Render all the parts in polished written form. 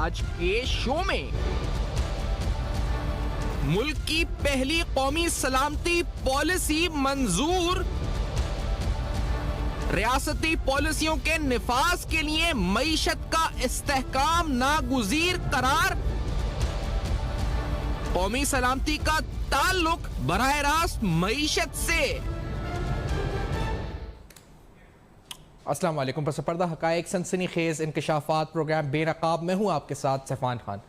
आज के शो में। मुल्क की पहली कौमी सलामती पॉलिसी मंजूर, रियासती पॉलिसियों के निफाज के लिए मईशत का इस्तेहकाम नागुज़ीर करार, कौमी सलामती का ताल्लुक बराह रास्त मईशत से। अस्सलाम वालेकुम। पस पर्दा हकायक सनसनीखेज इंकशाफात प्रोग्राम बेनकाब में हूँ आपके साथ सैफान खान।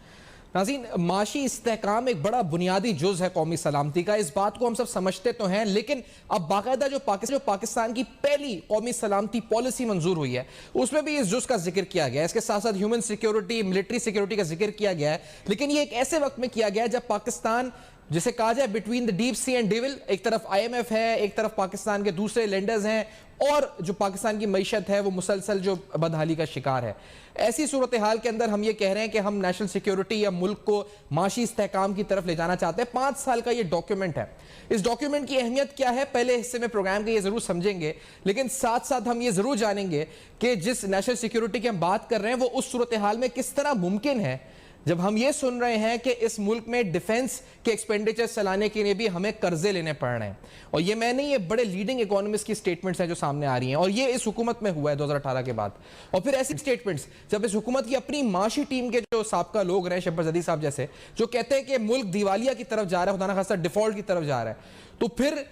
नाज़रीन, माशी इस्तेहकाम एक बड़ा बुनियादी जुज़ है कौमी सलामती का। इस बात को हम सब समझते तो हैं, लेकिन अब बाकायदा जो पाकिस्तान की पहली कौमी सलामती पॉलिसी मंजूर हुई है उसमें भी इस जुज़ का जिक्र किया गया है। इसके साथ साथ ह्यूमन सिक्योरिटी, मिलिट्री सिक्योरिटी का जिक्र किया गया है, लेकिन ये एक ऐसे वक्त में किया गया है जब पाकिस्तान, जिसे कहा जाए between the deep sea and devil, एक तरफ IMF है, एक तरफ पाकिस्तान के दूसरे लेंडर्स हैं, और जो पाकिस्तान की मईशत है वो मुसलसल जो बदहाली का शिकार है। ऐसी सूरत हाल के अंदर हम ये कह रहे हैं कि हम नेशनल सिक्योरिटी या मुल्क को माशी इस्तेहकाम की तरफ ले जाना चाहते हैं। 5 साल का ये डॉक्यूमेंट है। इस डॉक्यूमेंट की अहमियत क्या है पहले हिस्से में प्रोग्राम के ये जरूर समझेंगे, लेकिन साथ साथ हम ये जरूर जानेंगे कि जिस नेशनल सिक्योरिटी की हम बात कर रहे हैं वो उस सूरत हाल में किस तरह मुमकिन है जब हम ये सुन रहे हैं कि इस मुल्क में डिफेंस के एक्सपेंडिचर चलाने के लिए भी हमें कर्जे लेने पड़ रहे हैं। और ये मैं नहीं, ये बड़े लीडिंग इकोनॉमिस्ट की स्टेटमेंट्स हैं जो सामने आ रही हैं, और ये इस हुकूमत में हुआ है 2018 के बाद। और फिर ऐसी स्टेटमेंट्स जब इस हुकूमत की अपनी माशी टीम के जो साबका लोग रहे, शब्बर जदी साहब जैसे, जो कहते हैं कि मुल्क दिवालिया की तरफ जा रहा है, खुदा ना खास्ता डिफॉल्ट की तरफ जा रहा है, तो फिर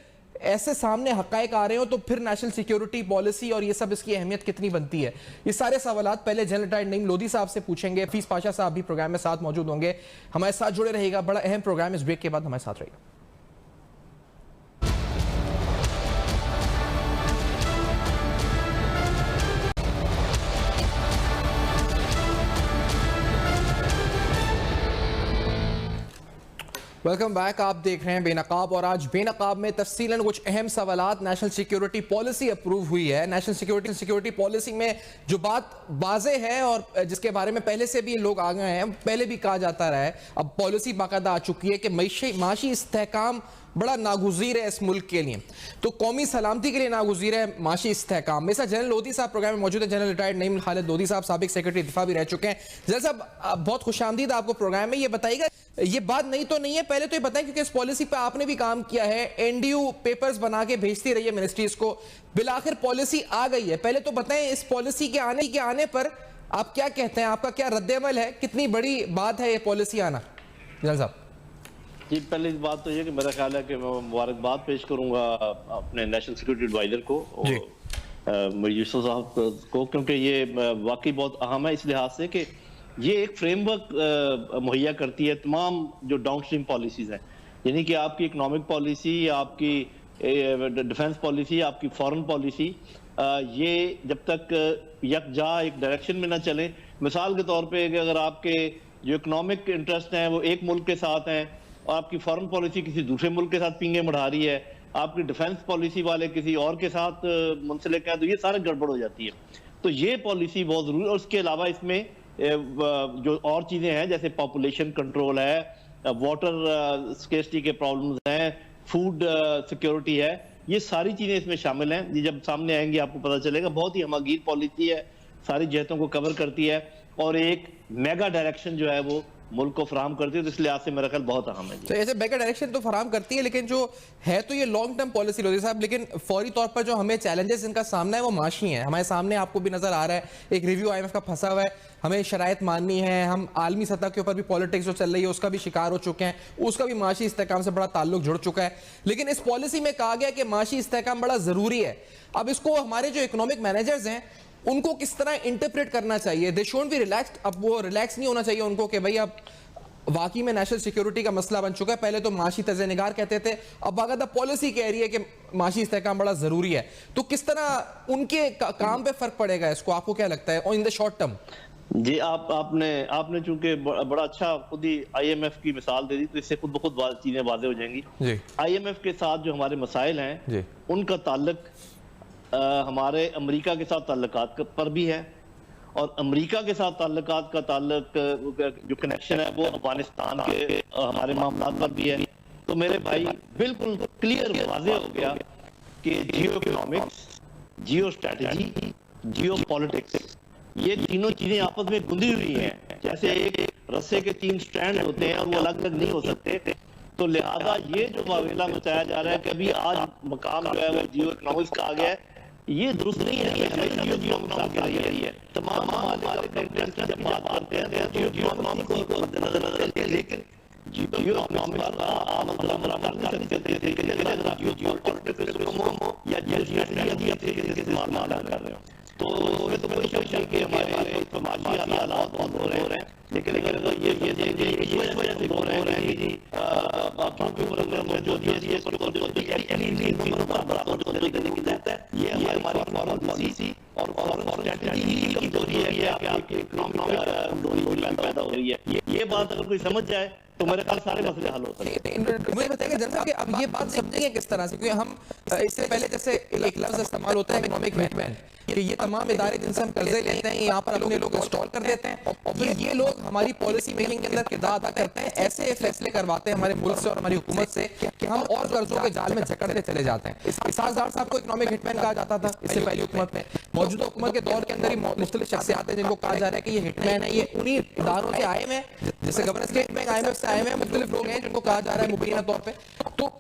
ऐसे सामने हकायक आ रहे हो तो फिर नेशनल सिक्योरिटी पॉलिसी और ये सब, इसकी अहमियत कितनी बनती है? ये सारे सवालात पहले जनरल रिटायर्ड नईम लोधी साहब से पूछेंगे। हफीज पाशा साहब भी प्रोग्राम में साथ मौजूद होंगे, हमारे साथ जुड़े रहेगा। बड़ा अहम प्रोग्राम, इस ब्रेक के बाद हमारे साथ रहेगा। Welcome back. आप देख रहे हैं बेनकाब, और आज बेनकाब में तफसीलन कुछ अहम सवालात। नेशनल सिक्योरिटी पॉलिसी अप्रूव हुई है। नेशनल सिक्योरिटी पॉलिसी में जो बात वाजे है और जिसके बारे में पहले से भी लोग आ गए हैं, पहले भी कहा जाता रहा है, अब पॉलिसी बाकायदा आ चुकी है कि माशी इस्तेहकाम बड़ा नागुज़ीर है इस मुल्क के लिए। तो कौमी सलामती के लिए नागुज़ीर है माशी इस्तेहकाम। मेरे साथ जनरल लोधी साहब प्रोग्राम में मौजूद है। जनरल रिटायर्ड नईम खालिद लोधी साहब साबिक सेक्रेटरी दिफा भी रह चुके हैं। जनरल साहब, बहुत खुशामदीद आपको प्रोग्राम में। ये बताइएगा, ये बात नहीं तो नहीं है, पहले तो ये बताएं, क्योंकि इस पॉलिसी पे आपने भी काम किया है, NDU पेपर्स बना के भेजती रही है मिनिस्ट्रीज को, बिलाखिर पॉलिसी आ गई है। पहले तो बताएं, इस पॉलिसी के आने पर आप क्या कहते हैं, आपका क्या रद्द-ए-अमल है? कितनी बड़ी बात है ये पॉलिसी आना? जनरल साहब जी, पहली बात तो ये कि मेरा ख्याल है कि मैं मुबारकबाद पेश करूंगा अपने नेशनल सिक्योरिटी एडवाइजर को और यूसुफ साहब को, क्योंकि ये वाकई बहुत अहम है इस लिहाज से कि ये एक फ्रेमवर्क मुहैया करती है तमाम जो डाउनस्ट्रीम पॉलिसीज हैं, यानी कि आपकी इकोनॉमिक पॉलिसी, आपकी डिफेंस पॉलिसी, आपकी फॉरेन पॉलिसी, ये जब तक यकजा एक डायरेक्शन में ना चले। मिसाल के तौर पे कि अगर आपके जो इकोनॉमिक इंटरेस्ट हैं वो एक मुल्क के साथ हैं और आपकी फॉरेन पॉलिसी किसी दूसरे मुल्क के साथ पींगे मढ़ा रही है, आपकी डिफेंस पॉलिसी वाले किसी और के साथ मुंसलिक है, तो ये सारे गड़बड़ हो जाती है। तो ये पॉलिसी बहुत जरूरी है। और उसके अलावा इसमें जो और चीजें हैं जैसे पॉपुलेशन कंट्रोल है, वाटर स्केर्सिटी के प्रॉब्लम्स हैं, फूड सिक्योरिटी है, ये सारी चीजें इसमें शामिल हैं। ये जब सामने आएंगी आपको पता चलेगा। बहुत ही हमागीर पॉलिसी है, सारी जहतों को कवर करती है और एक मेगा डायरेक्शन जो है वो मुल्क को फराहम करती है। तो इस लिहाज से मेरा ख्याल बहुत अहम है। तो ऐसे मेगा डायरेक्शन तो फराहम करती है, लेकिन जो है तो ये लॉन्ग टर्म पॉलिसी लोधी साहब, लेकिन फौरी तौर पर जो हमें चैलेंजेस इनका सामना है वो माशी है। हमारे सामने आपको भी नजर आ रहा है, एक रिव्यू IMF का फंसा हुआ है, हमें शराइत माननी है, हम आलमी सतह के ऊपर भी पॉलिटिक्स जो चल रही है उसका भी शिकार हो चुके हैं, उसका भी माशी इस्तेहकाम से बड़ा ताल्लुक जुड़ चुका है। लेकिन इस पॉलिसी में कहा गया कि माशी इस्तेहकाम बड़ा जरूरी है। अब इसको हमारे जो इकोनॉमिक मैनेजर्स हैं उनको किस तरह इंटरप्रेट करना चाहिए? They should be relaxed. अब वो रिलैक्स नहीं होना चाहिए उनको कि भाई अब वाकई में नेशनल सिक्योरिटी का मसला बन चुका है। पहले तो माशी तर्ज़-ए-निगार कहते थे, अब बाकायदा पॉलिसी कह रही है कि माशी इस्तेहकाम बड़ा जरूरी है। तो किस तरह उनके काम पे फर्क पड़ेगा इसको, आपको क्या लगता है, और इन द शॉर्ट टर्म? जी, आपने चूंकि बड़ा अच्छा खुद ही IMF की मिसाल दे दी, तो इससे खुद ब खुद चीजें वाज़ेह हो जाएंगी। IMF के साथ जो हमारे मसाइल हैं उनका ताल्लुक हमारे अमेरिका के साथ ताल्लुकात पर भी है, और अमेरिका के साथ ताल्लुकात का जो कनेक्शन है वो अफगानिस्तान के हमारे मामला पर भी है। तो मेरे भाई बिल्कुल क्लियर वाज़ेह हो गया कि जियो इकोनॉमिक्स, जियो स्ट्रेटजी, जियो पॉलिटिक्स, ये तीनों चीजें आपस में गुंदी हुई हैं, जैसे एक रस्से के 3 स्ट्रैंड होते हैं और वो अलग अलग नहीं हो सकते। तो लिहाजा ये जो वावेला मचाया जा रहा है कि अभी आज मकाम जो है वो जियो इकोनॉमिक्स का आ गया है, ये दुरुस्त नहीं है। ये हमेशा जियो इकोनॉमिक्स आगे रही है। तमाम मालिक जब बात करते हैं तो जियो इकोनॉमिक्स को मद्देनजर रखते हैं, लेकिन जियो इकोनॉमिक्स का आम कर सकते थे कि अगर आप जियो पॉलिटिक्स हो या जियो से मामला कर रहे हो तो ये तो कोई शक नहीं कि हमारे समाजी हालात बहुत हो रहे हैं, लेकिन अगर ये इस वजह से हो रहे हैं कि आपके प्रोग्राम में जो ये ये हमारी फॉरेन पॉलिसी और फॉरेन स्ट्रेटजी की कमजोरी है कि आपके इकोनॉमिक कमजोरी पैदा हो रही है। ये बात अगर कोई समझ जाए तो मेरे ख्याल सारे मसले हल हो सकते हैं। मुझे बताइए जनता कि अब ये बात समझेंगे किस तरह से, क्योंकि हम इससे पहले जैसे एक लफ्ज इस्तेमाल होता है इकोनॉमिक हिटमैन, कि ये तमाम इदारे जिनसे हम कर्जे लेते हैं यहाँ पर अपने लोग इंस्टॉल कर देते हैं और फिर ये लोग हमारी पॉलिसी मेकिंग के अंदर किरदार अदा करते हैं, ऐसे फैसले करवाते हैं हमारे मुल्क से और हमारी हुकूमत से कि हम और कर्जों के जाल में जकड़ते चले जाते हैं। इसाकदार साहब को इकोनॉमिक हिटमैन कहा जाता था इससे पहले हुकूमत में। मौजूदा हुकूमत के दौर के अंदर ही मुख्तलिफ शख्सियात हैं जिनको कहा जा रहा है कि ये हिटमैन है, ये उन्हीं इदारों से आए हैं जैसे गवर्नेंस स्टेट बैंक IMF से आए हैं, मुख्तलिफ लोग हैं जिनको कहा जा रहा है मुबैना तौर पर। तो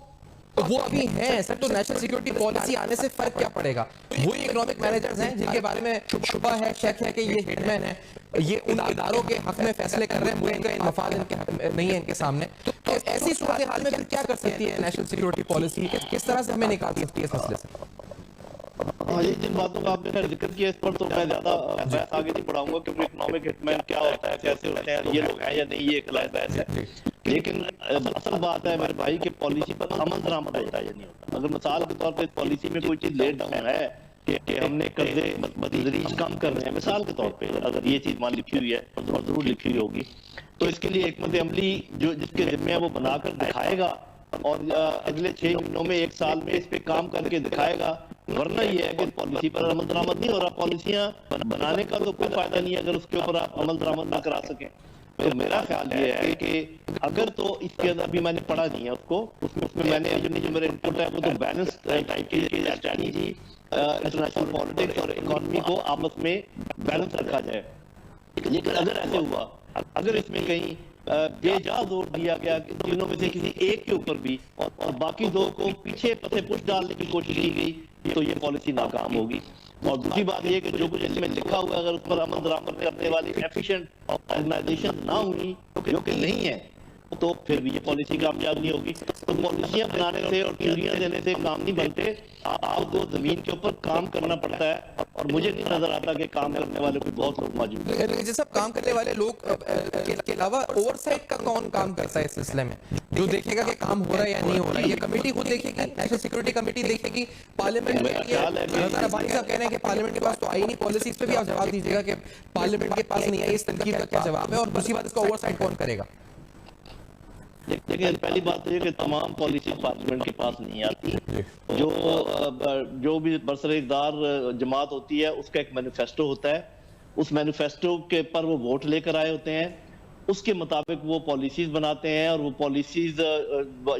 वो अभी हैं सर, तो नेशनल सिक्योरिटी पॉलिसी आने से फर्क क्या पड़ेगा? वही इकोनॉमिक मैनेजर्स हैं जिनके बारे में शुबा है, शक है कि ये हिटमैन है, ये उन इदारों के हक में फैसले कर रहे हैं, मुल्क का मफाद इनके हक में नहीं है इनके सामने। तो ऐसी सूरत हाल में फिर क्या कर सकती है नेशनल सिक्योरिटी पॉलिसी, किस तरह से हमें निकाल सकती है इस मसले से? हाँ, ये जिन बातों का आपने जिक्र किया इस पर तो मैं ज्यादा बहस आगे नहीं बढ़ाऊंगा, क्योंकि इकोनॉमिक हिटमैन क्या होता है, कैसे होते हैं, ये लोग हैं या नहीं, ये एक अलग बहस है। लेकिन असल बात है मेरे भाई की पॉलिसी पर अमल दरामद होता है या नहीं होता। अगर मिसाल के तौर पर पॉलिसी में कोई चीज लेट डाउन है कि हमने कर्जे बदरीज कम करने हैं, मिसाल के तौर पे अगर ये चीज मान लिखी हुई है और जरूर लिखी हुई होगी, तो इसके लिए हिकमत अमली जो जिसके जिम्मे है वो बनाकर दिखाएगा और अगले 6 महीनों में 1 साल में इस पे काम करके दिखाएगा। वरना ये है कि पॉलिसी पर अमल दरामद नहीं हो रहा। पॉलिसियां बनाने का तो कोई फायदा नहीं है अगर उसके ऊपर आप अमल दरामद ना करा सकें। तो मेरा ख्याल ये है कि अगर तो इसके अंदर अभी मैंने पढ़ा नहीं है उसको, उसमें मैंने जो मेरा इनपुट है वो तो बैलेंस टाइप की स्ट्रैटेजी, इंटरनेशनल पॉलिटिक्स और इकोनॉमी को आपस में बैलेंस रखा जाए। लेकिन अगर ऐसे हुआ, अगर इसमें कहीं बेजा जोर दिया गया तीनों में से किसी एक के ऊपर भी और बाकी 2 को पीछे पसे पुश डालने की कोशिश की गई, तो ये पॉलिसी नाकाम होगी। और दूसरी बात ये कि जो कुछ इसमें लिखा हुआ है अगर उस पर अमल दरामद करने वाली एफिशिएंट ऑर्गेनाइजेशन ना हुई, जो कि नहीं है, तो फिर भी ये पॉलिसी कामयाब नहीं होगी। तो पॉलिसियां बनाने से और थ्योरियां देने से काम नहीं बनते, आपको जमीन के ऊपर काम करना पड़ता है। और मुझे नहीं नजर आता कि काम करने वाले कोई बहुत लोग मौजूद हैं। जैसे काम करने वाले लोग के अलावा ओवरसाइट का कौन काम करता है इस सिलसिले में, जो देखेगा कि काम हो रहा है या नहीं हो रहा है? ये कमेटी खुद देखेगी, नेशनल सिक्योरिटी कमेटी देखेगी, पार्लियामेंट में नज़र बानी साहब कह रहे हैं कि पार्लियामेंट के पास तो आई नहीं पॉलिसी, इस पर भी आप जवाब दीजिएगा कि पार्लियामेंट के पास नहीं आई, इस तनकीद का क्या जवाब है? और दूसरी बात, इसका ओवरसाइट कौन करेगा? देखिए, पहली बात तो ये कि तमाम पॉलिसी पार्लियामेंट के पास नहीं आती। जो भी बरसरेदार जमात होती है उसका एक मैनिफेस्टो होता है, उस मैनिफेस्टो के पर वो वोट लेकर आए होते हैं, उसके मुताबिक वो पॉलिसीज बनाते हैं और वो पॉलिसीज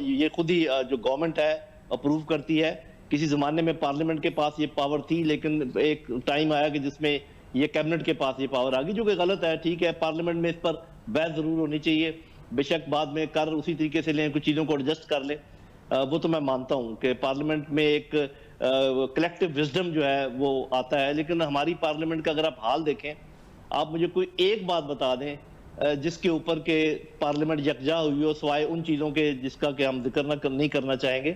ये खुद ही जो गवर्नमेंट है अप्रूव करती है। किसी जमाने में पार्लियामेंट के पास ये पावर थी, लेकिन एक टाइम आया कि जिसमें ये कैबिनेट के पास ये पावर आ गई, जो कि गलत है। ठीक है, पार्लियामेंट में इस पर बहस जरूर होनी चाहिए, बेशक बाद में कर उसी तरीके से लें, कुछ चीज़ों को एडजस्ट कर लें, वो तो मैं मानता हूं कि पार्लियामेंट में एक कलेक्टिव विजडम जो है वो आता है। लेकिन हमारी पार्लियामेंट का अगर आप हाल देखें, आप मुझे कोई एक बात बता दें जिसके ऊपर के पार्लियामेंट यकजा हुई हो, सिवाय उन चीज़ों के जिसका कि हम जिक्र नहीं करना चाहेंगे।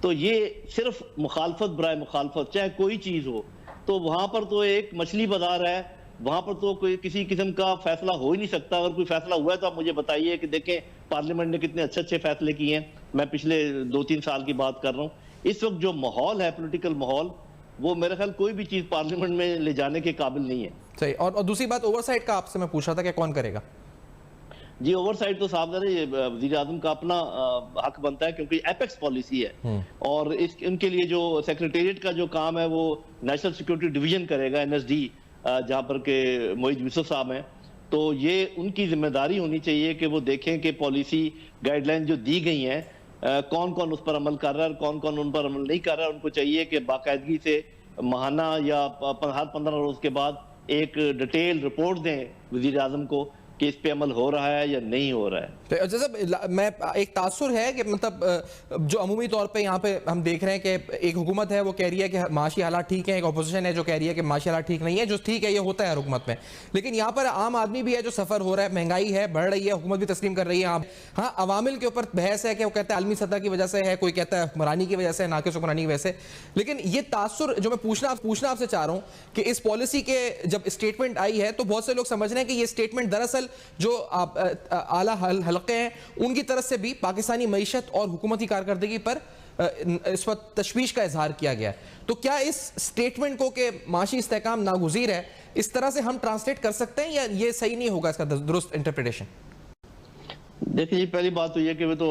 तो ये सिर्फ मुखालफत बराए मुखालफत, चाहे कोई चीज़ हो, तो वहां पर तो एक मछली बाजार है, वहां पर तो कोई किसी किस्म का फैसला हो ही नहीं सकता। अगर कोई फैसला हुआ है तो आप मुझे बताइए कि देखें पार्लियामेंट ने कितने अच्छे अच्छे फैसले किए हैं। मैं पिछले 2-3 साल की बात कर रहा हूँ। इस वक्त जो माहौल है, पॉलिटिकल माहौल, वो मेरे ख्याल कोई भी चीज पार्लियामेंट में ले जाने के काबिल नहीं है। सही। और दूसरी बात ओवरसाइट का आपसे मैं पूछ रहा था कि कौन करेगा? जी, ओवरसाइट तो साहब ये वज़ीर आज़म का अपना हक बनता है, क्योंकि एपेक्स पॉलिसी है और इनके लिए जो सेक्रेटेरिएट का जो काम है वो नेशनल सिक्योरिटी डिवीजन करेगा, NSD, जहाँ पर के मोहित यूसुफ साहब हैं। तो ये उनकी जिम्मेदारी होनी चाहिए कि वो देखें कि पॉलिसी गाइडलाइन जो दी गई हैं कौन कौन उस पर अमल कर रहा है और कौन कौन उन पर अमल नहीं कर रहा है। उनको चाहिए कि बाकायदगी से माहाना या हर 15 रोज के बाद एक डिटेल रिपोर्ट दें वज़ीर आज़म को कि इस पे अमल हो रहा है या नहीं हो रहा है। तो जैसे मैं एक तासुर है कि मतलब जो अमूमी तौर पे यहाँ पे हम देख रहे हैं कि एक हुकूमत है वो कह रही है कि माशी हालात ठीक है, एक अपोजिशन है जो कह रही है कि माशी हालात ठीक नहीं है। जो ठीक है ये होता है हुकूमत में, लेकिन यहाँ पर आम आदमी भी है जो सफ़र हो रहा है, महंगाई है बढ़ रही है, हुकूमत भी तस्लीम कर रही है। हाँ, अवामिल के ऊपर बहस है कि वो कहता है आलमी सतह की वजह से है, कोई कहता है हुक्मरानी की वजह से, नाकिस हुक्मरानी की वजह से। लेकिन ये तासुर जो मैं पूछना आपसे चाह रहा हूँ कि इस पॉलिसी के जब स्टेटमेंट आई है तो बहुत से लोग समझ रहे हैं कि ये स्टेटमेंट दरअसल जो आला हलके हैं उनकी तरफ से भी पाकिस्तानी मईशत और हुकूमती कारकर्दगी पर इस वक्त तशवीश का इजहार किया गया है। तो क्या इस स्टेटमेंट को कि माशी इस्तेहकाम नागुज़ीर है इस तरह से हम ट्रांसलेट कर सकते हैं या ये सही नहीं होगा इसका दुरुस्त इंटरप्रिटेशन? देखिए, पहली बात तो यह कि वे तो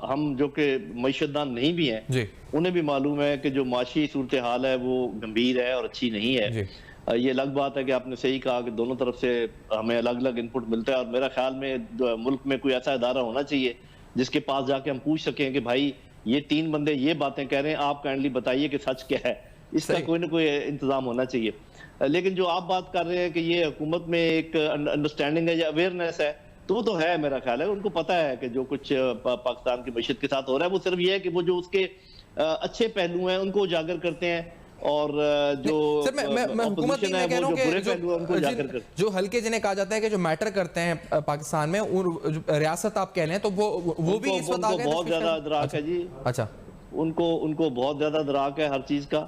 हम जो कि मईशतदान नहीं भी हैं जी, उन्हें भी मालूम है कि जो माशी सूरत हाल है वो गंभीर है और अच्छी नहीं है जी। ये अलग बात है कि आपने सही कहा कि दोनों तरफ से हमें अलग अलग इनपुट मिलता है और मेरा ख्याल में मुल्क में कोई ऐसा इदारा होना चाहिए जिसके पास जाके हम पूछ सकें कि भाई ये 3 बंदे ये बातें कह रहे हैं, आप काइंडली बताइए कि सच क्या है। इसका कोई ना कोई इंतजाम होना चाहिए। लेकिन जो आप बात कर रहे हैं कि ये हुकूमत में एक अंडरस्टैंडिंग है या अवेयरनेस है, तो है मेरा ख्याल है। उनको पता है कि जो कुछ पाकिस्तान की मईशत के साथ हो रहा है वो सिर्फ ये है कि वो जो उसके अच्छे पहलू हैं उनको उजागर करते हैं और जो सर मैं हुकूमत नहीं मैं कह रहा हूं कि जो हल्के जिन्हें कहा जाता है कि जो मैटर करते हैं पाकिस्तान में रियासत आप कह रहे हैं तो वो भी इस वक्त आ गए बहुत ज्यादा अदराक है जी। अच्छा, उनको बहुत ज्यादा अदराक है हर चीज का,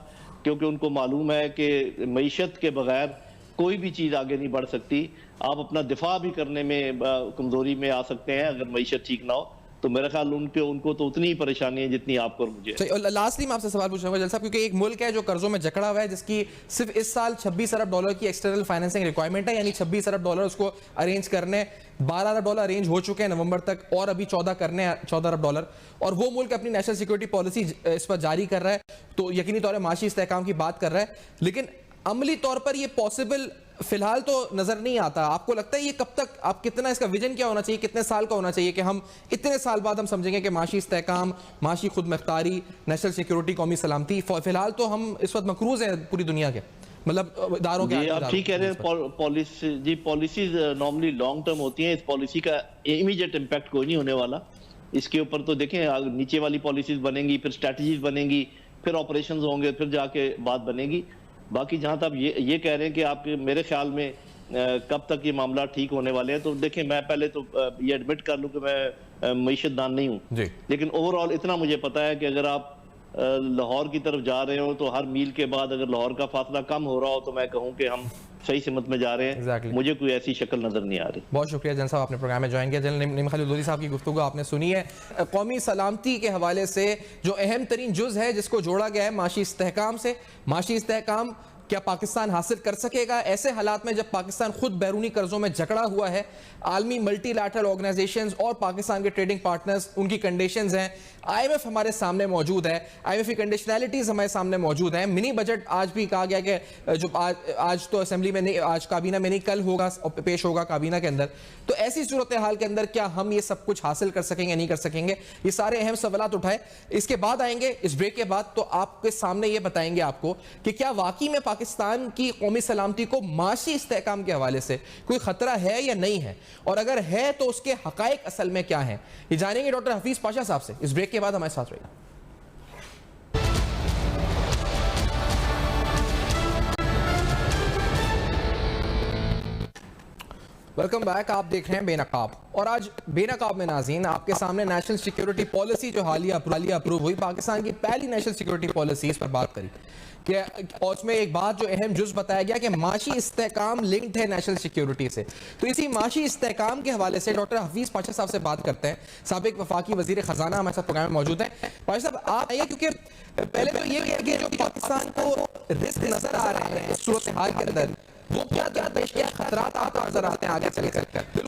क्योंकि उनको मालूम है कि मईशत के बगैर कोई भी चीज आगे नहीं बढ़ सकती। आप अपना दिफा भी करने में कमजोरी में आ सकते हैं अगर मईशत ठीक ना हो। तो मेरा ख्याल उनको तो उतनी ही परेशानी है जितनी आपको और मुझे। लास्टली मैं आपसे सवाल पूछूंगा जल साहब, क्योंकि एक मुल्क है जो कर्जों में जकड़ा हुआ है जिसकी सिर्फ इस साल 26 अरब डॉलर की एक्सटर्नल फाइनेंसिंग रिक्वायरमेंट है, यानी 26 अरब डॉलर उसको अरेंज करने, 12 अरब डॉलर अरेंज हो चुके हैं नवंबर तक और अभी 14 करने हैं, 14 अरब डॉलर। और वो मुल्क अपनी नेशनल सिक्योरिटी पॉलिसी इस पर जारी कर रहा है, तो यकीनी तौर पर माशी इस्तेहकाम की बात कर रहा है, लेकिन अमली तौर पर ये पॉसिबल फिलहाल तो नजर नहीं आता। आपको लगता है ये कब तक, आप कितना इसका विजन क्या होना चाहिए, कितने साल का होना चाहिए कि हम इतने साल बाद हम समझेंगे कि माशी इस्तेहकाम, माशी खुद मुख्तारी, नेशनल सिक्योरिटी, कौमी सलामती, फिलहाल तो हम इस वक्त मकरूज हैं पूरी दुनिया के, मतलब इदारों के। आप ठीक कह रहे हैं। पॉलिसीज नॉर्मली लॉन्ग टर्म होती हैं। इस पॉलिसी का इमीडिएट इम्पैक्ट कोई नहीं होने वाला। इसके ऊपर तो देखें नीचे वाली पॉलिसीज बनेंगी, फिर स्ट्रैटेजीज बनेंगी, फिर ऑपरेशंस होंगे, फिर जाके बात बनेगी। बाकी जहां तक ये कह रहे हैं कि आपके मेरे ख्याल में कब तक ये मामला ठीक होने वाले हैं, तो देखें मैं पहले तो ये एडमिट कर लूं कि मैं मईशतदान नहीं हूं, लेकिन ओवरऑल इतना मुझे पता है कि अगर आप लाहौर की तरफ जा रहे हो तो हर मील के बाद अगर लाहौर का फासला कम हो रहा हो तो मैं कहूं कि हम सही सिमत में जा रहे हैं। Exactly. मुझे कोई ऐसी शक्ल नजर नहीं आ रही। बहुत शुक्रिया जन साहब, आपने प्रोग्राम में ज्वाइन किया। जनरल नईम खालिद लोधी साहब की गुफ्तगू आपने सुनी है। कौमी सलामती के हवाले से जो अहम तरीन जुज़ है जिसको जोड़ा गया है माशी इस्तेहकाम से, माशी इस्तेहकाम क्या पाकिस्तान हासिल कर सकेगा ऐसे हालात में जब पाकिस्तान खुद बैरूनी कर्जों में जकड़ा हुआ है, आलमी मल्टीलैटरल ऑर्गेनाइजेशंस और पाकिस्तान के ट्रेडिंग पार्टनर्स उनकी कंडीशंस हैं, IMF हमारे सामने मौजूद है, IMF की कंडीशनैलिटीज़ हमारे सामने मौजूद हैं। मिनी बजट आज भी कहा गया कि जो आज तो असेंबली में नहीं, आज काबीना में नहीं, कल होगा, पेश होगा काबीना के अंदर। तो ऐसी सूरत हाल के अंदर क्या हम ये सब कुछ हासिल कर सकेंगे, नहीं कर सकेंगे, ये सारे अहम सवालात उठाए। इसके बाद आएंगे इस ब्रेक के बाद तो आपके सामने ये बताएंगे आपको कि क्या वाकई में पाकिस्तान की कौमी सलामती को माशी इस्तेहकाम के हवाले से कोई खतरा है या नहीं है, और अगर है तो उसके हकायक असल में क्या हैं, ये जानेंगे डॉक्टर हफीज पाशा साहब से। इस ब्रेक के बाद हमारे साथ रहेगा। वेलकम बैक, आप देख रहे हैं बेनकाब, और आज बेनकाब में नाज़रीन आपके सामने नेशनल सिक्योरिटी पॉलिसी जो हालिया अप्रूव हुई, पाकिस्तान की पहली नेशनल सिक्योरिटी पॉलिसी, इस पर बात करी कि और उसमें एक बात जो अहम जुज़ बताया गया कि माशी इस्तेहकाम लिंक्ड है नेशनल सिक्योरिटी से। तो इसी माशी इस्तेहकाम के हवाले से डॉक्टर हफीज पाशा साहब से बात करते हैं। साबिक वफाकी वजीर खजाना हमारे साथ प्रोग्राम में मौजूद है। पाशा साहब आप आइए, क्योंकि पहले तो ये कह कि जो पाकिस्तान को रिस्क नजर आ रहे हैं इस सूरत हाल के अंदर, वो क्या क्या देश के खतरात आपको नजर आते हैं आगे चलकर,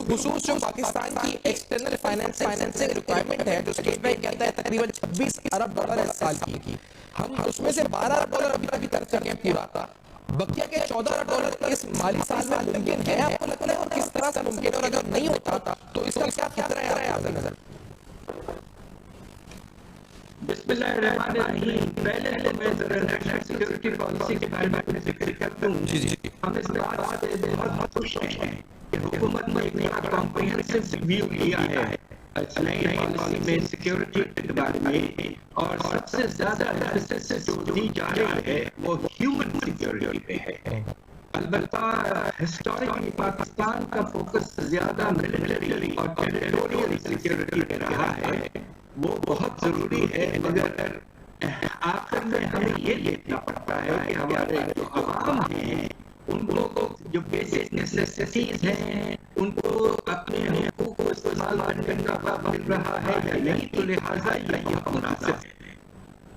खुसूस जो पाकिस्तान की एक्सटर्नल फाइनेंसिंग रिक्वायरमेंट है जो स्टेट बैंक कहता है तकरीबन 26 अरब डॉलर इस साल की, हम उसमें से 12 अरब डॉलर अभी कर चुके हैं पूरा, बकिया के 14 अरब डॉलर इस माली साल में मुमकिन है, आपको लगता है, और किस तरह से मुमकिन है, और अगर नहीं होता तो इसका क्या खतरा है आपकी नजर? बिस्मिल्लाहिर्रहमानिर्रहीम। पहले तो मैं जरा नेशनल सिक्योरिटी पॉलिसी के बारे में जिक्र कर दूं। हम इस बात से बहुत खुश हैं कि हुकूमत ने एक नया कॉम्प्रिहेंसिव व्यू लिया है नई पॉलिसी में सिक्योरिटी के बारे में, और सबसे ज्यादा एम्फेसिस जो दी जा रही है वो ह्यूमन सिक्योरिटी पे है। अलबत्ता हिस्टोरिकली पाकिस्तान का फोकस ज्यादा मिलिट्री और टेरिटोरियल सिक्योरिटी पे रहा है, वो बहुत जरूरी है। मगर आखिर में हमें ये देखना पड़ता है कि हमारे जो आवाम हैं उनको जो बेसिक नेसेसिटीज हैं उनको अपने हकूक को इस्तेमाल करने का मौका मिल रहा है या नहीं, तो लिहाजा ये बहुत मुनासिब है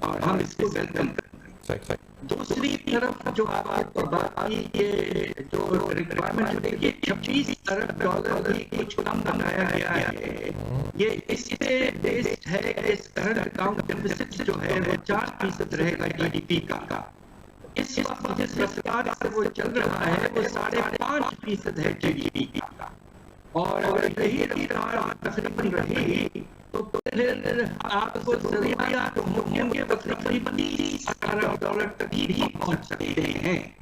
और हम इसको वेलकम करते हैं। दूसरी तरफ जो आपको बात की ये जो रिक्वायरमेंट देखिए 26 अरब डॉलर की कुछ कम बनाया गया है, ये इससे बेस्ड है कि इस करंट अकाउंट डेफिसिट जो है वो 4% रहेगा जीडीपी का। इस वक्त जिस रफ्तार से वो चल रहा है वो 5.5% है जीडीपी का, और अगर यही रफ्तार तकरीबन रहेगी तो फिर आपको जरूरियात मुहिम के तकरीबन 30 अरब डॉलर तक ही पहुंच सकते हैं।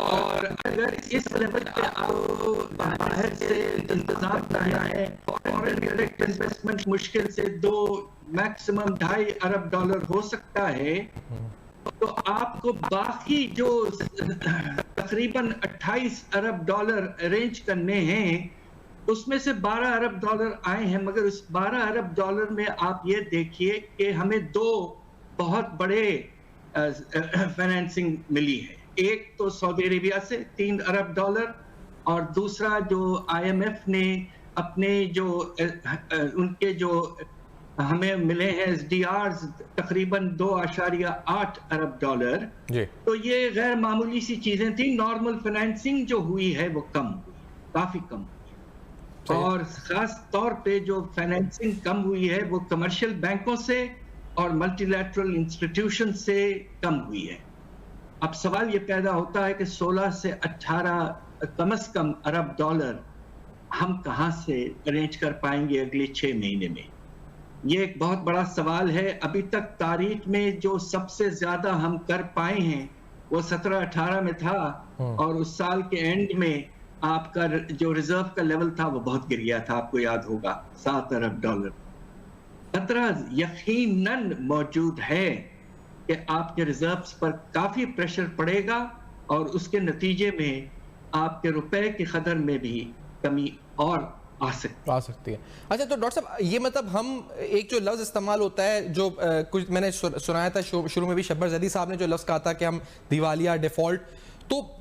और अगर इस लेवल पे आपको बाहर से इंतजाम करना है, फॉरेन डायरेक्ट इन्वेस्टमेंट मुश्किल से 2 मैक्सिमम 2.5 अरब डॉलर हो सकता है, तो आपको बाकी जो तकरीबन 28 अरब डॉलर अरेंज करने हैं उसमें से 12 अरब डॉलर आए हैं। मगर उस 12 अरब डॉलर में आप ये देखिए कि हमें 2 बहुत बड़े फाइनेंसिंग मिली है। एक तो सऊदी अरेबिया से 3 अरब डॉलर, और दूसरा जो IMF ने अपने जो उनके जो हमें मिले हैं SDRs तकरीबन 2.8 अरब डॉलर। तो ये गैर मामूली सी चीजें थी। नॉर्मल फाइनेंसिंग जो हुई है वो कम हुई, काफी कम हुई, और खास तौर पे जो फाइनेंसिंग कम हुई है वो कमर्शियल बैंकों से और मल्टीलैटरल इंस्टीट्यूशन से कम हुई है। अब सवाल ये पैदा होता है कि 16 से 18 कम से कम अरब डॉलर हम कहाँ से अरेंज कर पाएंगे अगले 6 महीने में? ये एक बहुत बड़ा सवाल है। अभी तक तारीख में जो सबसे ज्यादा हम कर पाए हैं वो 17-18 में था, और उस साल के एंड में आपका जो रिजर्व का लेवल था वो बहुत गिर गया था, आपको याद होगा 7 अरब डॉलर। खतरा यकीनन मौजूद है कि आपके रिजर्व्स पर काफी प्रेशर पड़ेगा और उसके नतीजे में आपके रुपए की कदर में भी कमी और आ सकती है। अच्छा, तो डॉक्टर साहब ये मतलब हम एक जो लफ्ज़ इस्तेमाल होता है जो कुछ मैंने सुनाया था शुरू में भी, शब्बर जैदी साहब ने जो लफ्ज़ कहा था कि हम दिवालिया डिफ़ॉल्ट, तो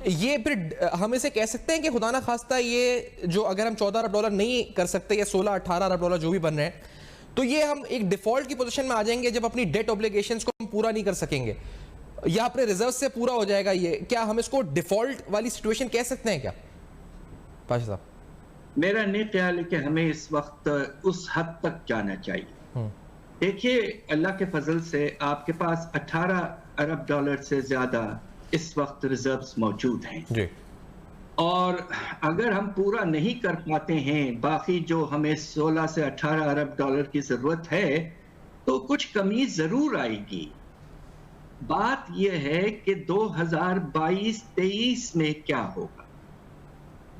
ये फिर हम इसे कह सकते हैं कि खुदा ना खास्ता ये जो अगर हम 14 अरब डॉलर नहीं कर सकते या 16-18 अरब डॉलर जो भी बन रहे हैं, तो ये हम एक डिफ़ॉल्ट की पोजीशन में आ जाएंगे जब अपनी डेट ऑब्लिगेशंस को हम पूरा नहीं कर सकेंगे, या अपने रिजर्व से पूरा हो जाएगा। ये क्या हम इसको डिफ़ॉल्ट वाली सिचुएशन कह सकते हैं क्या पाशा साहब? मेरा नहीं ख्याल है कि हमें इस वक्त उस हद तक जाना चाहिए। देखिए, अल्लाह के फजल से आपके पास 18 अरब डॉलर से ज्यादा इस वक्त रिजर्व्स मौजूद हैं जी। और अगर हम पूरा नहीं कर पाते हैं बाकी जो हमें 16 से 18 अरब डॉलर की जरूरत है, तो कुछ कमी जरूर आएगी। बात यह है कि 2022-23 में क्या होगा।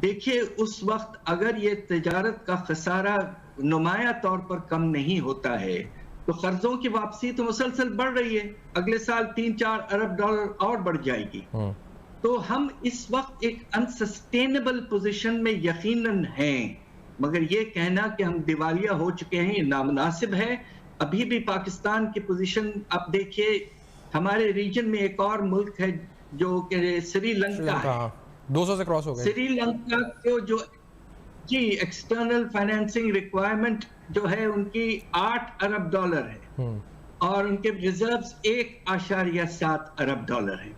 देखिए, उस वक्त अगर ये तिजारत का खसारा नुमाया तौर पर कम नहीं होता है तो कर्जों की वापसी तो मुसलसल बढ़ रही है, अगले साल 3-4 अरब डॉलर और बढ़ जाएगी। तो हम इस वक्त एक अनसस्टेनेबल पोजीशन में यकीनन हैं, मगर ये कहना कि हम दिवालिया हो चुके हैं ये नामुनासिब है। अभी भी पाकिस्तान की पोजीशन आप देखिए, हमारे रीजन में एक और मुल्क है जो कि श्रीलंका है, 200 से क्रॉस हो गए। श्रीलंका को जो जी एक्सटर्नल फाइनेंसिंग रिक्वायरमेंट जो है उनकी 8 अरब डॉलर है और उनके रिजर्व्स 1.7 अरब डॉलर है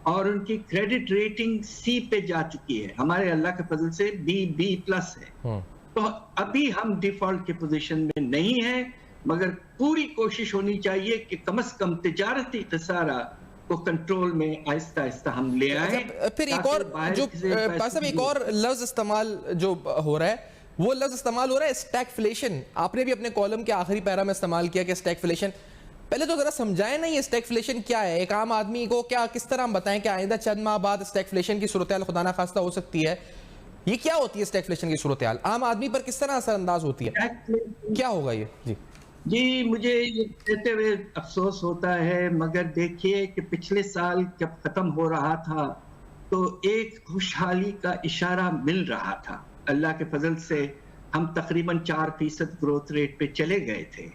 और उनकी क्रेडिट रेटिंग C पे जा चुकी है, हमारे अल्लाह के फजल से B+ है। तो अभी हम डिफॉल्ट की पोजीशन में नहीं है, मगर पूरी कोशिश होनी चाहिए कि कम से कम तिजारती खसारा को कंट्रोल में आहिस्ता आहिस्ता हम ले आए। फिर एक और जो एक और लफ्ज इस्तेमाल जो हो रहा है वो लफ्ज इस्तेमाल हो रहा है स्टैगफ्लेशन। आपने भी अपने कॉलम के आखिरी पैरा में इस्तेमाल किया कि स्टैगफ्लेशन। पहले तो जरा समझाएं ना ये स्टैगफ्लेशन क्या है, एक आम आदमी को क्या किस तरह हम बताएं कि आइंदा चंद माह बाद स्टैगफ्लेशन की सूरत हाल खुदा ना खास्ता हो सकती है। ये क्या होती है स्टैगफ्लेशन की सूरत हाल, आम आदमी पर किस तरह असरअंदाज होती है, क्या होगा ये? जी मुझे ये कहते हुए अफसोस होता है, मगर देखिए कि पिछले साल जब खत्म हो रहा था तो एक खुशहाली का इशारा मिल रहा था। अल्लाह के फजल से हम तकरीबन 4% ग्रोथ रेट पे चले गए थे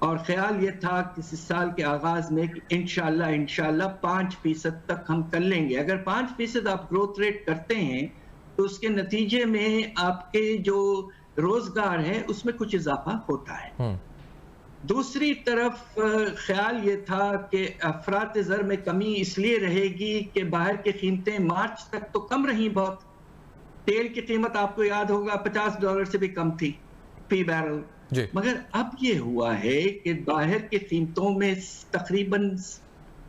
और ख्याल ये था कि इस साल के आगाज में कि इंशाल्लाह 5% तक हम कर लेंगे। अगर 5% आप ग्रोथ रेट करते हैं तो उसके नतीजे में आपके जो रोजगार है उसमें कुछ इजाफा होता है। दूसरी तरफ ख्याल ये था कि अफरात ज़र में कमी इसलिए रहेगी कि बाहर की कीमतें मार्च तक तो कम रही बहुत। तेल की कीमत आपको याद होगा $50 से भी कम थी फी बैरल, मगर अब ये हुआ है कि बाहर की कीमतों में तकरीबन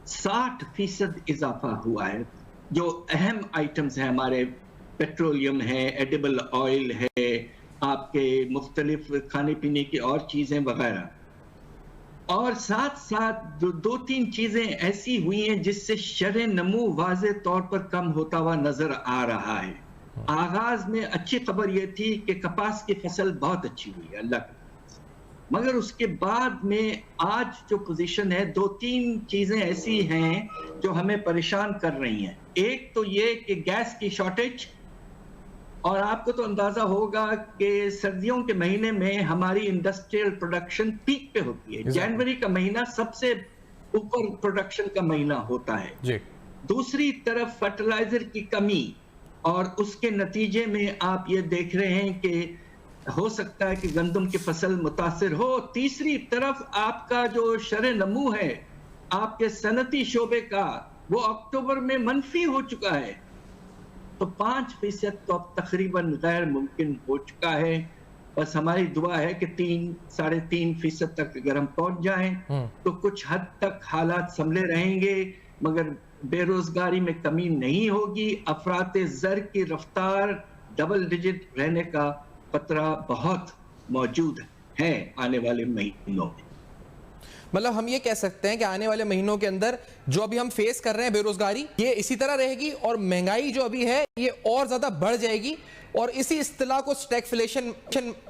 60% इजाफा हुआ है। जो अहम आइटम्स हैं हमारे, पेट्रोलियम है, एडिबल ऑयल है, आपके मुख्तलिफ खाने पीने की और चीज़ें वगैरह, और साथ साथ दो तीन चीज़ें ऐसी हुई हैं जिससे शरह नमू वाज़े तौर पर कम होता हुआ नजर आ रहा है। आगाज में अच्छी खबर यह थी कि कपास की फसल बहुत अच्छी हुई है अल्लाह की, मगर उसके बाद में आज जो पोजीशन है, दो तीन चीजें ऐसी हैं जो हमें परेशान कर रही हैं। एक तो ये कि गैस की शॉर्टेज, और आपको तो अंदाजा होगा कि सर्दियों के महीने में हमारी इंडस्ट्रियल प्रोडक्शन पीक पे होती है। जनवरी का महीना सबसे ऊपर प्रोडक्शन का महीना होता है जी। दूसरी तरफ फर्टिलाइजर की कमी, और उसके नतीजे में आप ये देख रहे हैं कि हो सकता है कि गंदम की फसल मुतासिर हो। तीसरी तरफ आपका जो शरह नमू है आपके सनती शोबे का, वो अक्टूबर में मनफी हो चुका है। तो 5% तो अब तकरीबन गैर मुमकिन हो चुका है। बस हमारी दुआ है कि 3-3.5% तक अगर हम पहुंच जाएं तो कुछ हद तक हालात संभले रहेंगे, मगर बेरोजगारी में कमी नहीं होगी। अफराते ज़र की रफ्तार डबल डिजिट रहने का खतरा बहुत मौजूद है आने वाले महीनों में। मतलब हम ये कह सकते हैं कि आने वाले महीनों के अंदर जो अभी हम फेस कर रहे हैं बेरोजगारी, ये इसी तरह रहेगी और महंगाई जो अभी है ये और ज्यादा बढ़ जाएगी। और इसी इस्तिलाह को स्टैगफ्लेशन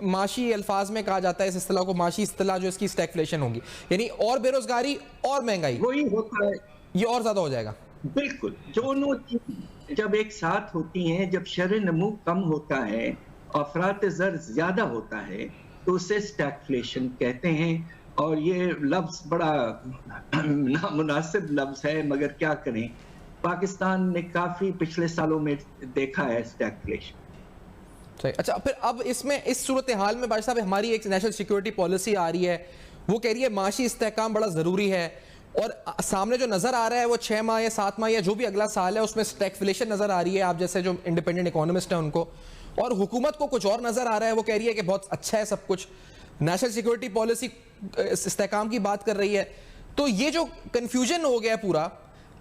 माशी अल्फाज में कहा जाता है। इस इस्तिलाह को माशी इस्तिलाह जो इसकी स्टैगफ्लेशन होगी, यानी और बेरोजगारी और महंगाई, वही होता है, ये और ज्यादा हो जाएगा। बिल्कुल, दोनों चीजें जब एक साथ होती हैं, जब शरह नमू कम होता है, अफरात ज़र ज्यादा होता है, तो उसे स्टैगफ्लेशन कहते हैं। और ये लफ्ज बड़ा नामुनासिब लफ्ज है, मगर क्या करें, पाकिस्तान ने काफी पिछले सालों में देखा है स्टैगफ्लेशन। सही। अच्छा, फिर अब इसमें इस सूरत हाल में बादशाह साहब हमारी एक नेशनल सिक्योरिटी पॉलिसी आ रही है, वो कह रही है माशी इस्तेहकाम बड़ा ज़रूरी है, और सामने जो नज़र आ रहा है वो 6 माह या 7 माह या जो भी अगला साल है उसमें स्टैगफ्लेशन नज़र आ रही है, आप जैसे जो इंडिपेंडेंट इकोनॉमिस्ट हैं उनको, और हुकूमत को कुछ और नज़र आ रहा है, वो कह रही है कि बहुत अच्छा है सब कुछ। नेशनल सिक्योरिटी पॉलिसी इस्तेहकाम की बात कर रही है, तो ये जो कन्फ्यूजन हो गया पूरा,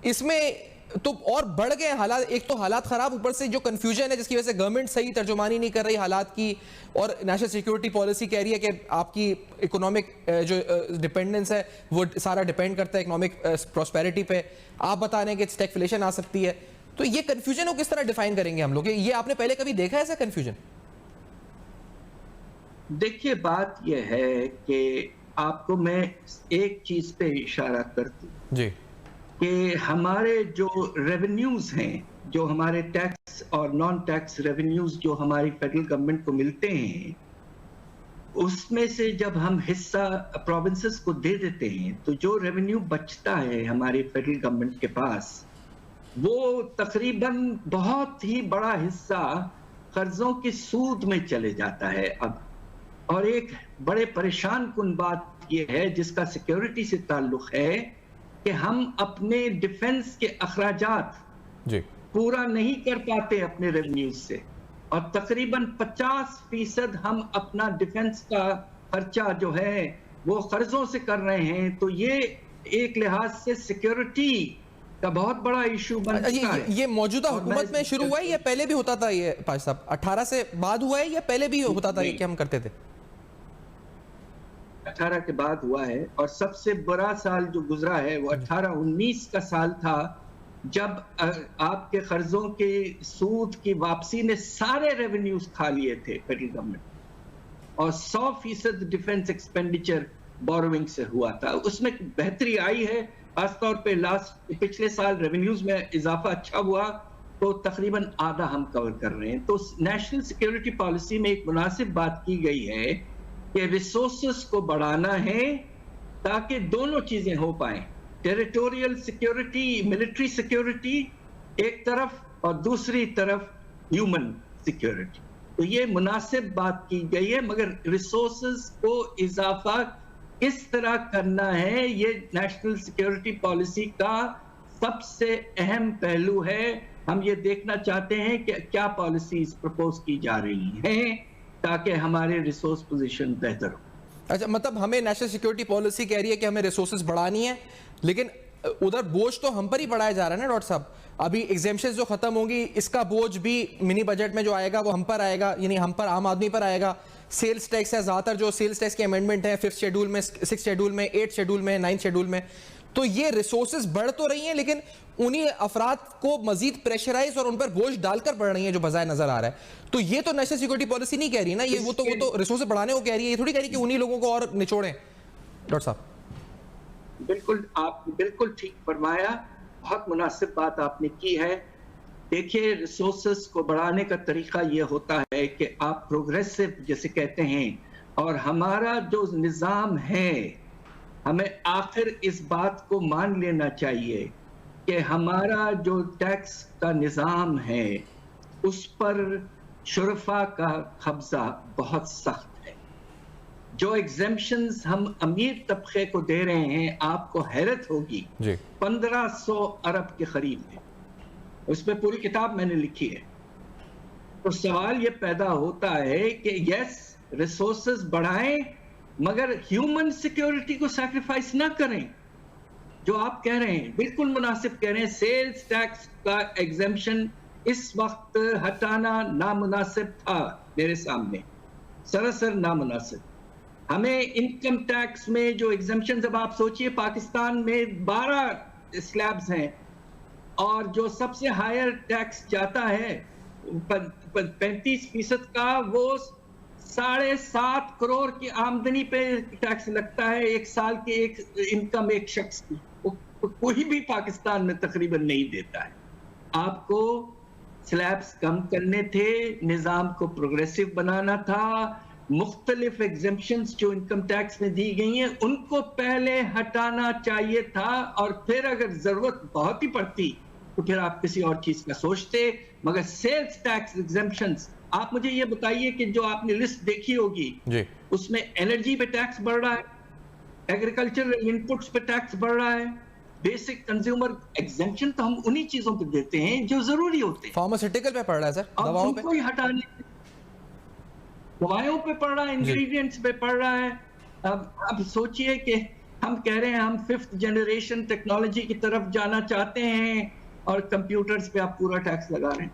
इसमें तो और बढ़ गए हालात। एक तो हालात खराब, ऊपर से जो कन्फ्यूजन है जिसकी वजह से गवर्नमेंट सही तर्जुमानी नहीं कर रही हालात की, और नेशनल सिक्योरिटी पॉलिसी कह रही है कि आपकी इकोनॉमिक जो डिपेंडेंस है वो सारा डिपेंड करता है इकोनॉमिक प्रॉस्पेरिटी पे। आप बता रहे हैं कि स्टैगफ्लेशन आ सकती है, तो ये कन्फ्यूजन को किस तरह डिफाइन करेंगे हम लोग? ये आपने पहले कभी देखा है ऐसा कन्फ्यूजन? देखिए, बात यह है कि आपको मैं एक चीज पे इशारा कर दूं जी, कि हमारे जो रेवेन्यूज हैं, जो हमारे टैक्स और नॉन टैक्स रेवेन्यूज जो हमारी फेडरल गवर्नमेंट को मिलते हैं, उसमें से जब हम हिस्सा प्रोविंसेस को दे देते हैं तो जो रेवेन्यू बचता है हमारी फेडरल गवर्नमेंट के पास, वो तकरीबन बहुत ही बड़ा हिस्सा कर्जों की सूद में चले जाता है अब। और एक बड़े परेशान कुन बात यह है जिसका सिक्योरिटी से ताल्लुक है कि हम अपने डिफेंस के अखराजात पूरा नहीं कर पाते अपने रेवेन्यूज से, और तकरीबन 50% हम अपना डिफेंस का खर्चा जो है वो कर्जों से कर रहे हैं। तो ये एक लिहाज से सिक्योरिटी का बहुत बड़ा इशू बन चुका है। ये मौजूदा और हुकूमत में शुरू हुआ है या पहले भी होता था? ये पाज साहब 18 से बाद हुआ है या पहले भी होता था ये कि हम करते थे? 18 के बाद हुआ है, और सबसे बुरा साल जो गुजरा है वो 18-19 का साल था, जब आपके कर्जों के सूद की वापसी ने सारे रेवेन्यूज खा लिए थे फेडरल गवर्नमेंट, और 100% डिफेंस एक्सपेंडिचर बोरोइंग से हुआ था। उसमें बेहतरी आई है, खासतौर पे पिछले साल रेवेन्यूज में इजाफा अच्छा हुआ, तो तकरीबन आधा हम कवर कर रहे हैं। तो नेशनल सिक्योरिटी पॉलिसी में एक मुनासिब बात की गई है कि रिसोर्सेस को बढ़ाना है ताकि दोनों चीजें हो पाए, टेरिटोरियल सिक्योरिटी, मिलिट्री सिक्योरिटी एक तरफ, और दूसरी तरफ ह्यूमन सिक्योरिटी। तो ये मुनासिब बात की गई है, मगर रिसोर्सेस को इजाफा किस तरह करना है, ये नेशनल सिक्योरिटी पॉलिसी का सबसे अहम पहलू है। हम ये देखना चाहते हैं कि क्या पॉलिसीज प्रपोज की जा रही हैं ताकि हमारे रिसोर्स पोजीशन बेहतर हो। अच्छा, मतलब हमें नेशनल सिक्योरिटी पॉलिसी कह रही है कि हमें रिसोर्सेज बढ़ानी है, लेकिन उधर बोझ तो हम पर ही बढ़ाया जा रहा है ना डॉक्टर साहब। अभी एग्जेम्पशंस जो खत्म होंगी, इसका बोझ भी मिनी बजट में जो आएगा वो हम पर आएगा, यानी हम पर, आम आदमी पर आएगा। सेल्स टैक्स है, ज्यादातर जो सेल्स टैक्स के अमेंडमेंट है 5th शेड्यूल में, 6th शेड्यूल में, 8th शेड्यूल में, 9th शेड्यूल में, तो ये रिसोर्सेज बढ़ तो रही हैं, लेकिन उन्हीं अफराद को मजीद प्रेशराइज और उन पर बोझ डालकर बढ़ रही है जो बजाय नजर आ रहा है। तो ये तो नेशनल सिक्योरिटी पॉलिसी नहीं कह रही ना, ये वो तो रिसोर्सेज बढ़ाने को कह रही है, ये थोड़ी कह रही है कि उन्हीं लोगों को और निचोड़ें। डॉक्टर साहब बिल्कुल, आपने बिल्कुल ठीक फरमाया, बहुत मुनासिब बात आपने की है। देखिए, रिसोर्सेस को बढ़ाने का तरीका ये होता है कि आप प्रोग्रेसिव जैसे कहते हैं, और हमारा जो निज़ाम है, हमें आखिर इस बात को मान लेना चाहिए कि हमारा जो टैक्स का निज़ाम है उस पर शुरफा का कब्जा बहुत सख्त है। जो एग्जेम्पशंस हम अमीर तबके को दे रहे हैं, आपको हैरत होगी, 1500 अरब के करीब है, उसमें पूरी किताब मैंने लिखी है। तो सवाल ये पैदा होता है कि यस, रिसोर्सेज बढ़ाएं, मगर ह्यूमन सिक्योरिटी को सैक्रिफाइस ना करें। जो आप कह रहे हैं बिल्कुल मुनासिब कह रहे हैं, सेल्स टैक्स का एग्जेम्पशन इस वक्त हटाना नामुनासिब था मेरे सामने, सरासर नामुनासिब। हमें इनकम टैक्स में जो एग्जेम्पशन, जब आप सोचिए पाकिस्तान में 12 स्लैब्स हैं, और जो सबसे हायर टैक्स जाता है 35% का, वो 7.5 करोड़ की आमदनी पे टैक्स लगता है एक साल की एक इनकम एक शख्स की। कोई भी पाकिस्तान में तकरीबन नहीं देता है। आपको स्लैब्स कम करने थे, निज़ाम को प्रोग्रेसिव बनाना था, मुख्तलिफ एग्जेम्पशंस जो इनकम टैक्स में दी गई हैं उनको पहले हटाना चाहिए था, और फिर अगर जरूरत बहुत ही पड़ती तो फिर आप किसी और चीज का सोचते। मगर सेल्स टैक्स एग्जेम्पशंस, आप मुझे ये बताइए कि जो आपने लिस्ट देखी होगी जी, उसमें एनर्जी पे टैक्स बढ़ रहा है, एग्रीकल्चरल इनपुट्स पे टैक्स बढ़ रहा है, बेसिक कंज्यूमर एग्जेम्पशन तो हम उन्हीं चीजों पे देते हैं जो जरूरी होते हैं। फार्मास्यूटिकल पे पड़ रहा है सर, दवाओं पे कोई हटाने, दवाइयों पे पड़ रहा है, इंग्रेडिएंट्स पे पड़ रहा है। अब सोचिए कि हम कह रहे हैं हम 5th जनरेशन टेक्नोलॉजी की तरफ जाना चाहते हैं, और कंप्यूटर्स पे आप पूरा टैक्स लगा रहे हैं।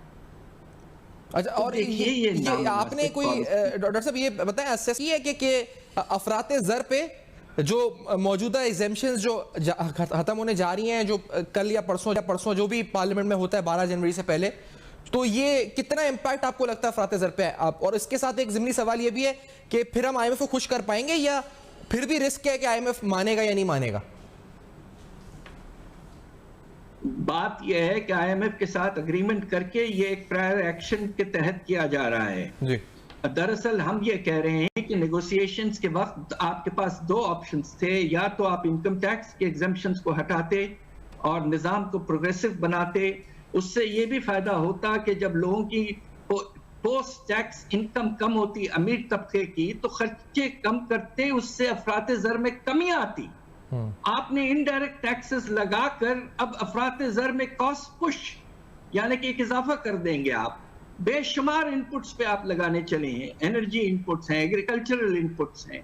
अच्छा, और ये आपने कोई डॉक्टर साहब ये बताया असेस है कि अफराते ज़र पे जो मौजूदा एग्जेम्पशंस जो खत्म होने जा रही हैं, जो कल या परसों जो भी पार्लियामेंट में होता है 12 जनवरी से पहले, तो ये कितना इम्पैक्ट आपको लगता है अफराते ज़र पे आप? और इसके साथ एक ज़िमनी सवाल ये भी है कि फिर हम IMF को खुश कर पाएंगे, या फिर भी रिस्क है कि IMF मानेगा या नहीं मानेगा? बात यह है कि IMF के साथ अग्रीमेंट करके ये एक प्रायर एक्शन के तहत किया जा रहा है जी। दरअसल हम ये कह रहे हैं कि नेगोशिएशंस के वक्त आपके पास 2 ऑप्शंस थे, या तो आप इनकम टैक्स के एग्जेम्पशंस को हटाते और निज़ाम को प्रोग्रेसिव बनाते। उससे ये भी फायदा होता कि जब लोगों की पोस्ट टैक्स इनकम कम होती अमीर तबके की, तो खर्चे कम करते, उससे अफराते ज़र में कमी आती। आपने इनडायरेक्ट टैक्सेस लगाकर अब अफराते ज़र में कॉस्ट पुश, यानी कि एक इजाफा कर देंगे आप। बेशुमार इनपुट्स पे आप लगाने चले हैं, एनर्जी इनपुट्स हैं, एग्रीकल्चरल इनपुट्स हैं,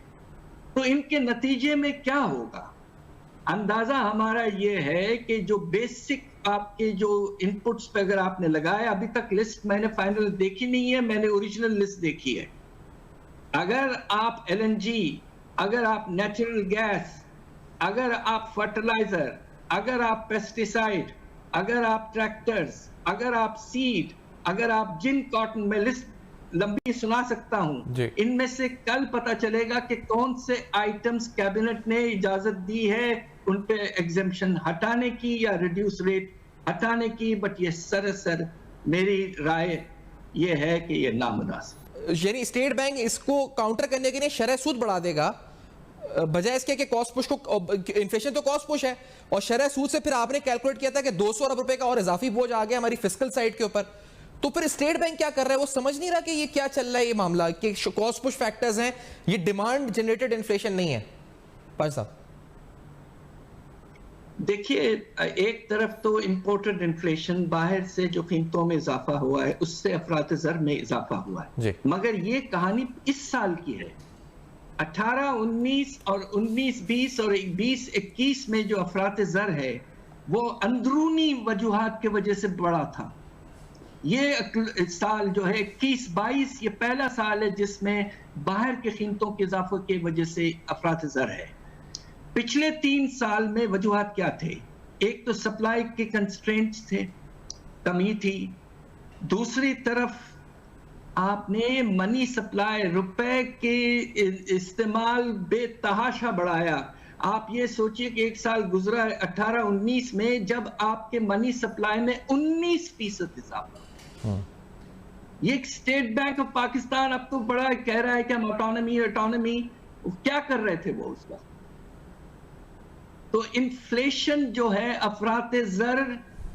तो इनके नतीजे में क्या होगा? अंदाजा हमारा ये है कि जो बेसिक आपके जो इनपुट्स पे अगर आपने लगाया, अभी तक लिस्ट मैंने फाइनल देखी नहीं है, मैंने ओरिजिनल लिस्ट देखी है। अगर आप LNG, अगर आप नेचुरल गैस, अगर आप फर्टिलाइजर, अगर आप पेस्टिसाइड, अगर आप ट्रैक्टर्स, अगर आप सीड, अगर आप जिन कॉटन, में लिस्ट लंबी सुना सकता हूं, इनमें से कल पता चलेगा कि कौन से आइटम्स कैबिनेट ने इजाजत दी है उन पे एग्जेम्पशन हटाने की या रिड्यूस रेट हटाने की। बट ये सरासर मेरी राय ये है कि ये नामुनासिब। यानी स्टेट बैंक इसको काउंटर करने के लिए शरह सूद बढ़ा देगा, बजाय इसके कि कॉस्ट पुश को, इन्फ्लेशन तो कॉस्ट पुश है, और शरह सूद से फिर आपने कैलकुलेट किया था कि 200 अरब रुपए का और इजाफी बोझ आ गया हमारी फिस्कल साइड के ऊपर। तो फिर स्टेट बैंक क्या कर रहा है, वो समझ नहीं रहा कि ये क्या चल रहा है, ये मामला कि कॉस्ट पुश फैक्टर्स हैं, ये डिमांड जनरेटेड इन्फ्लेशन नहीं है। पाज साहब देखिए, एक तरफ तो इंपोर्टेड इन्फ्लेशन, बाहर से जो कीमतों में इजाफा हुआ है उससे अफरात-ए-ज़र में इजाफा हुआ है, मगर ये कहानी इस साल की है। 18-19 और 19-20 और 20-21 में जो अफरात-ए-ज़र है वो अंदरूनी वजूहात की वजह से बढ़ा था। ये साल जो है 21-22 ये पहला साल है जिसमें बाहर के कीमतों के इजाफे की वजह से अफरात-ए-ज़र है। पिछले 3 साल में वजूहात क्या थे? एक तो सप्लाई के कंस्ट्रेंट्स थे, कमी थी। दूसरी तरफ आपने मनी सप्लाई, रुपए के इस्तेमाल बेतहाशा बढ़ाया। आप ये सोचिए कि एक साल गुजरा 18-19 में जब आपके मनी सप्लाई में 19% इजाफा। ये स्टेट बैंक ऑफ पाकिस्तान अब तो बड़ा कह रहा है कि हम ऑटोनॉमी, क्या कर रहे थे वो उसका? तो इन्फ्लेशन जो है, अफरात-ए-ज़र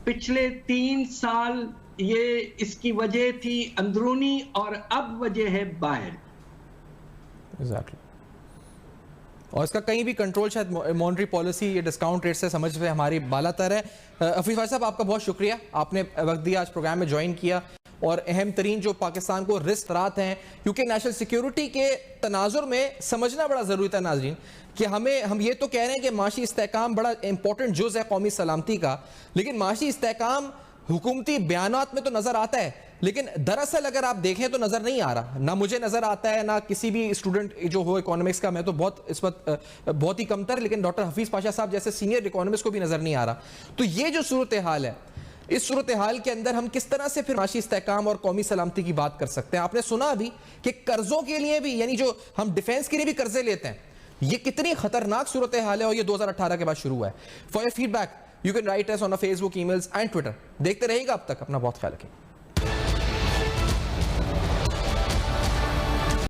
पिछले 3 साल ये इसकी वजह थी अंदरूनी और अब वजह है बाहर। एग्जैक्टली। और इसका कहीं भी कंट्रोल शायद मॉनेटरी पॉलिसी, ये डिस्काउंट रेट से समझ पे हमारी बालातर है। हफीज भाई साहब, आपका बहुत शुक्रिया, आपने वक्त दिया, आज प्रोग्राम में ज्वाइन किया, और अहम तरीन जो पाकिस्तान को रिस्क रात हैं, क्योंकि नेशनल सिक्योरिटी के तनाजुर में समझना बड़ा ज़रूरी था नाज़रीन कि हम ये तो कह रहे हैं कि माशी इस्तेहकाम बड़ा इंपॉर्टेंट जुज़ है कौमी सलामती का, लेकिन माशी इस्तेहकाम हुकूमती बयानात में तो नज़र आता है, लेकिन दरअसल अगर आप देखें तो नज़र नहीं आ रहा। ना मुझे नज़र आता है, ना किसी भी स्टूडेंट जो हो इकोनॉमिक्स का, मैं तो बहुत इस वक्त बहुत ही कमतर, लेकिन डॉक्टर हफीज़ पाशा साहब जैसे सीनियर इकोनॉमिस्ट को भी नज़र नहीं आ रहा। तो ये जो सूरत हाल है, इस सूरत हाल के अंदर हम किस तरह से फिर माशी इस्तेहकाम और कौमी सलामती की बात कर सकते हैं? आपने सुना अभी कि कर्जों के लिए भी, यानी जो हम डिफेंस के लिए भी कर्जे लेते हैं, ये कितनी खतरनाक सूरत हाल है, और ये 2018 के बाद शुरू हुआ है। For your feedback you can write us on Facebook, emails and Twitter. देखते रहिएगा, अब तक अपना बहुत ख्याल रखें।